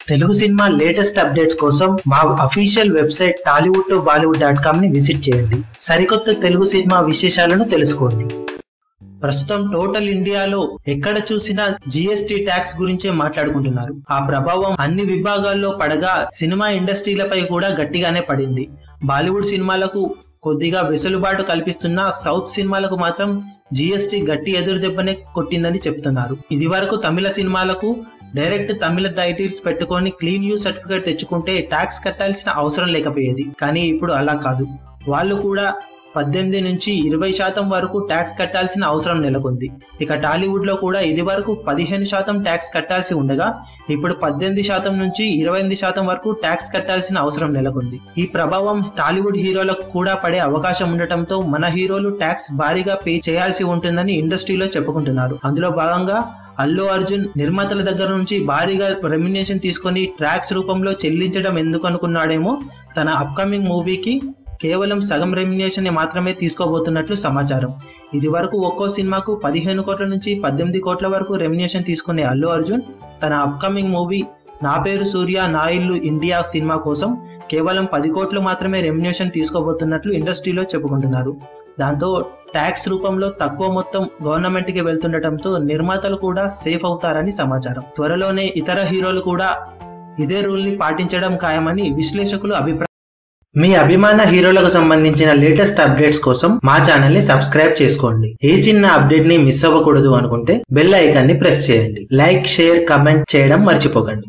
Telugu cinema latest updates కోసం మా official website tollywood2bollywood.com ని విజిట్ చేయండి. సరికొత్త తెలుగు సినిమా విశేషాలను తెలుసుకోండి. ప్రస్తుతం టోటల్ ఇండియాలో ఎక్కడ చూసినా జిఎస్టీ ట్యాక్స్ గురించే మాట్లాడుకుంటున్నారు. ఆ ప్రభావం అన్ని విభాగాల్లో పడగా సినిమా ఇండస్ట్రీలపై కూడా గట్టిగానే పడింది. బాలీవుడ్ సినిమాలకు కొద్దిగా వెసులుబాటు కల్పిస్తున్న సౌత్ సినిమాలకు మాత్రం జిఎస్టీ గట్టి ఎదురు దెబ్బనే కొట్టిందని చెప్తున్నారు. ఇది వరకు తమిళ సినిమాలకు డైరెక్ట్ తమిళ టైటిల్స్ పెట్టుకొని క్లీన్ యూ సర్టిఫికేట్ తెచ్చుకుంటే ట్యాక్స్ కట్టాల్సిన అవసరం లేకపోయేది. కానీ ఇప్పుడు అలా కాదు. వాళ్ళు కూడా 18 నుంచి 20% వరకు ట్యాక్స్ కట్టాల్సిన అవసరం నెలకొంది. ఇక టాలీవుడ్ లో కూడా ఇది వరకు 15% ట్యాక్స్ కట్టాల్సి ఉండగా ఇప్పుడు 18% నుంచి 28% వరకు ట్యాక్స్ కట్టాల్సిన అవసరం నెలకొంది. ఈ ప్రభావం టాలీవుడ్ హీరోలకు కూడా పడే అవకాశం ఉండటంతో మన హీరోలు ట్యాక్స్ భారీగా పే చేయాల్సి ఉంటుందని ఇండస్ట్రీలో చెప్పుకుంటున్నారు. అందులో భాగంగా అల్లు అర్జున్ నిర్మాతల దగ్గర నుంచి భారీగా రెమ్యునేషన్ తీసుకొని ట్యాక్స్ రూపంలో చెల్లించడం ఎందుకు అనుకున్నాడేమో తన అప్కమింగ్ మూవీకి కేవలం సగం రెమ్యునేషన్ మాత్రమే తీసుకోబోతున్నట్లు సమాచారం. ఇది వరకు ఒక్కో సినిమాకు 15 కోట్ల నుంచి 18 కోట్ల వరకు రెమ్యునేషన్ తీసుకునే అల్లు అర్జున్ తన అప్కమింగ్ మూవీ నా పేరు సూర్య నా ఇల్లు ఇండియా సినిమా కోసం కేవలం 10 కోట్లు మాత్రమే రెమ్యునేషన్ తీసుకోబోతున్నట్లు ఇండస్ట్రీలో చెప్పుకుంటున్నారు. దాంతో ట్యాక్స్ రూపంలో తక్కువ మొత్తం గవర్నమెంట్ కి వెళ్తుండటంతో నిర్మాతలు కూడా సేఫ్ అవుతారని సమాచారం. త్వరలోనే ఇతర హీరోలు కూడా ఇదే రూల్ ని పాటించడం ఖాయమని విశ్లేషకులు అభిప్రాయం. మీ అభిమాన హీరోలకు సంబంధించిన లేటెస్ట్ అప్డేట్స్ కోసం మా ఛానల్ ని సబ్స్క్రైబ్ చేసుకోండి. ఏ చిన్న అప్డేట్ ని మిస్ అవ్వకూడదు అనుకుంటే బెల్ ఐకాన్ ని ప్రెస్ చేయండి. లైక్, షేర్, కమెంట్ చేయడం మర్చిపోకండి.